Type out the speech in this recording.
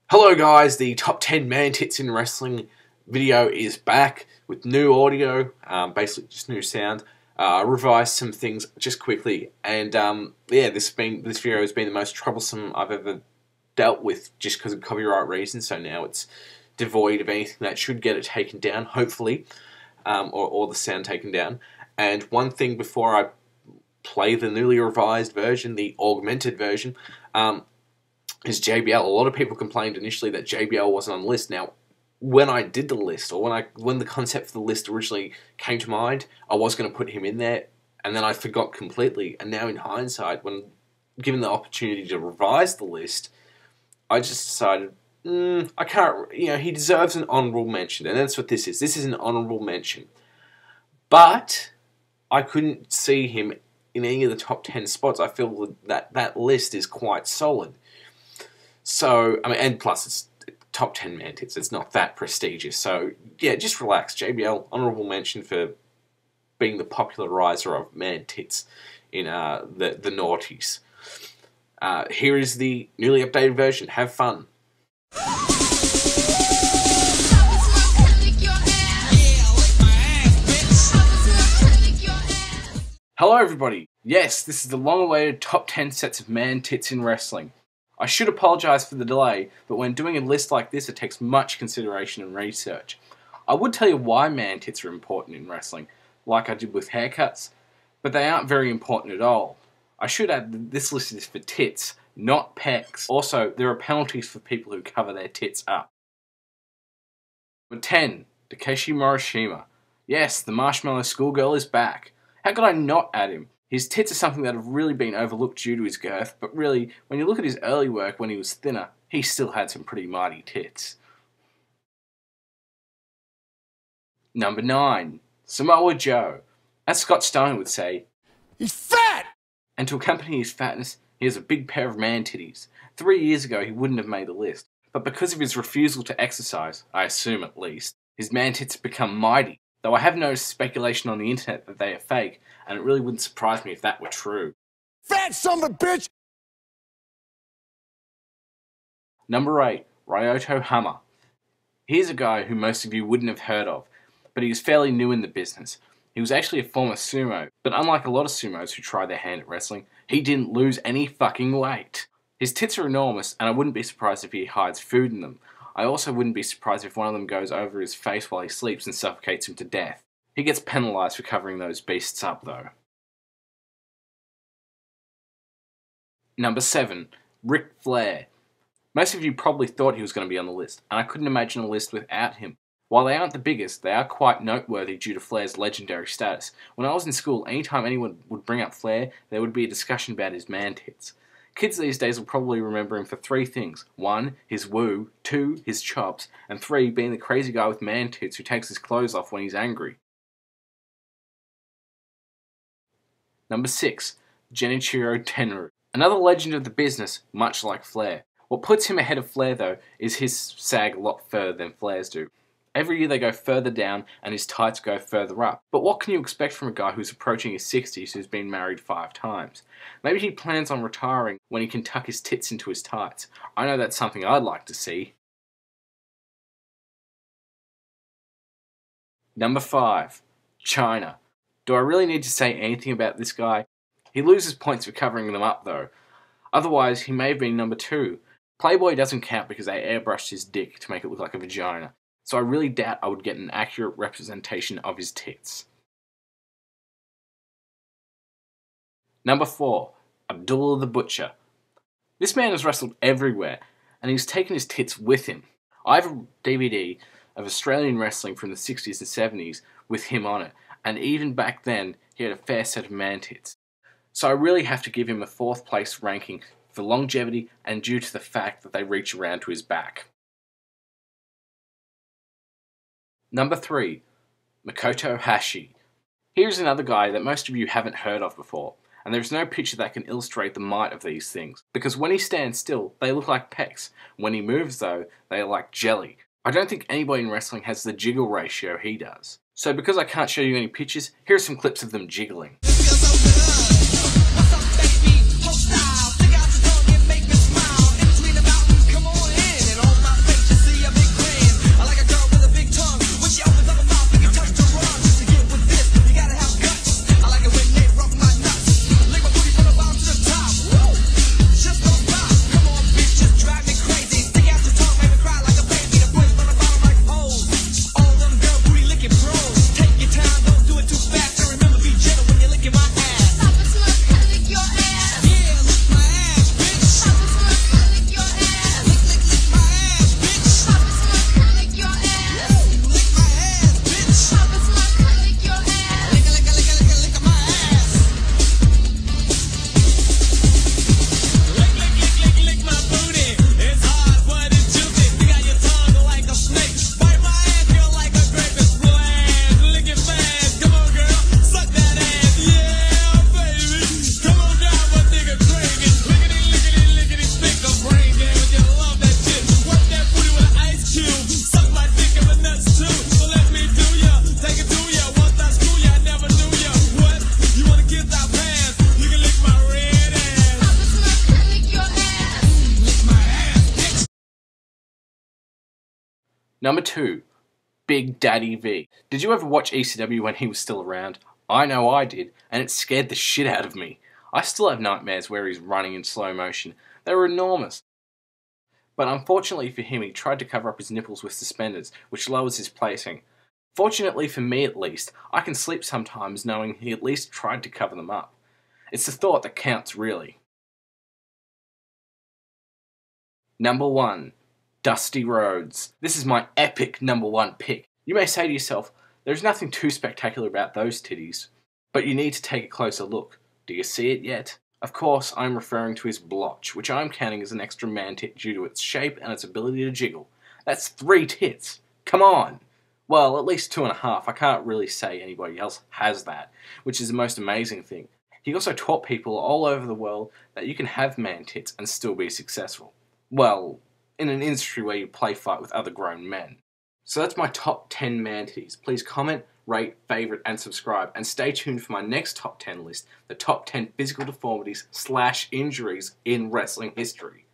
Hello guys, the top 10 man tits in wrestling video is back with new audio, basically just new sound. I revised some things just quickly, and yeah, this video has been the most troublesome I've ever dealt with just because of copyright reasons. So now it's devoid of anything that should get it taken down, hopefully, or the sound taken down. And one thing before I play the newly revised version, the augmented version, is JBL. A lot of people complained initially that JBL wasn't on the list. Now, when I did the list, or when the concept for the list originally came to mind, I was going to put him in there, and then I forgot completely. And now in hindsight, when given the opportunity to revise the list, I just decided, I can't, he deserves an honourable mention, and that's what this is. This is an honourable mention. But I couldn't see him in any of the top 10 spots. I feel that list is quite solid. So, and plus it's top 10 man tits. It's not that prestigious. So, yeah, just relax. JBL, honourable mention for being the popularizer of man tits in the noughties. Here is the newly updated version. Have fun. Hello everybody. Yes, this is the long-awaited top 10 sets of man tits in wrestling. I should apologise for the delay, but when doing a list like this, it takes much consideration and research. I would tell you why man tits are important in wrestling, like I did with haircuts, but they aren't very important at all. I should add that this list is for tits, not pecs. Also, there are penalties for people who cover their tits up. Number 10. Takeshi Morishima. Yes, the Marshmallow Schoolgirl is back. How could I not add him? His tits are something that have really been overlooked due to his girth, but really, when you look at his early work when he was thinner, he still had some pretty mighty tits. Number 9. Samoa Joe. As Scott Steiner would say, he's fat! And to accompany his fatness, he has a big pair of man titties. 3 years ago, he wouldn't have made the list, but because of his refusal to exercise, I assume at least, his man tits have become mighty. Though I have noticed speculation on the internet that they are fake, and it really wouldn't surprise me if that were true. Fat son of a bitch! Number 8. Ryota Ohama. Here's a guy who most of you wouldn't have heard of, but he was fairly new in the business. He was actually a former sumo, but unlike a lot of sumos who try their hand at wrestling, he didn't lose any fucking weight. His tits are enormous, and I wouldn't be surprised if he hides food in them. I also wouldn't be surprised if one of them goes over his face while he sleeps and suffocates him to death. He gets penalised for covering those beasts up, though. Number 7. Ric Flair. Most of you probably thought he was going to be on the list, and I couldn't imagine a list without him. While they aren't the biggest, they are quite noteworthy due to Flair's legendary status. When I was in school, anytime anyone would bring up Flair, there would be a discussion about his man tits. Kids these days will probably remember him for 3 things. 1, his woo, 2, his chops, and 3, being the crazy guy with man tits who takes his clothes off when he's angry. Number 6. Genichiro Tenryu. Another legend of the business, much like Flair. What puts him ahead of Flair, though, is his sag a lot further than Flair's do. Every year they go further down and his tights go further up. But what can you expect from a guy who's approaching his 60s who's been married 5 times? Maybe he plans on retiring when he can tuck his tits into his tights. I know that's something I'd like to see. Number 5. China. Do I really need to say anything about this guy? He loses points for covering them up though. Otherwise, he may have been number 2. Playboy doesn't count because they airbrushed his dick to make it look like a vagina. So I really doubt I would get an accurate representation of his tits. Number 4. Abdullah the Butcher. This man has wrestled everywhere, and he's taken his tits with him. I have a DVD of Australian wrestling from the 60s and 70s with him on it, and even back then, he had a fair set of man tits. So I really have to give him a 4th place ranking for longevity and due to the fact that they reach around to his back. Number 3. Makoto Hoshi. Here's another guy that most of you haven't heard of before, and there's no picture that can illustrate the might of these things, because when he stands still, they look like pecs. When he moves though, they are like jelly. I don't think anybody in wrestling has the jiggle ratio he does. So because I can't show you any pictures, here are some clips of them jiggling. Number 2, Big Daddy V. Did you ever watch ECW when he was still around? I know I did, and it scared the shit out of me. I still have nightmares where he's running in slow motion. They were enormous. But unfortunately for him, he tried to cover up his nipples with suspenders, which lowers his placing. Fortunately for me at least, I can sleep sometimes knowing he at least tried to cover them up. It's the thought that counts, really. Number 1, Dusty Rhodes. This is my epic number 1 pick. You may say to yourself, there's nothing too spectacular about those titties, but you need to take a closer look. Do you see it yet? Of course, I'm referring to his blotch, which I'm counting as an extra man tit due to its shape and its ability to jiggle. That's 3 tits. Come on! Well, at least 2.5. I can't really say anybody else has that, which is the most amazing thing. He also taught people all over the world that you can have man tits and still be successful. Well, in an industry where you play fight with other grown men. So that's my top 10 man titties. Please comment, rate, favourite, and subscribe. And stay tuned for my next top 10 list, the top 10 physical deformities / injuries in wrestling history.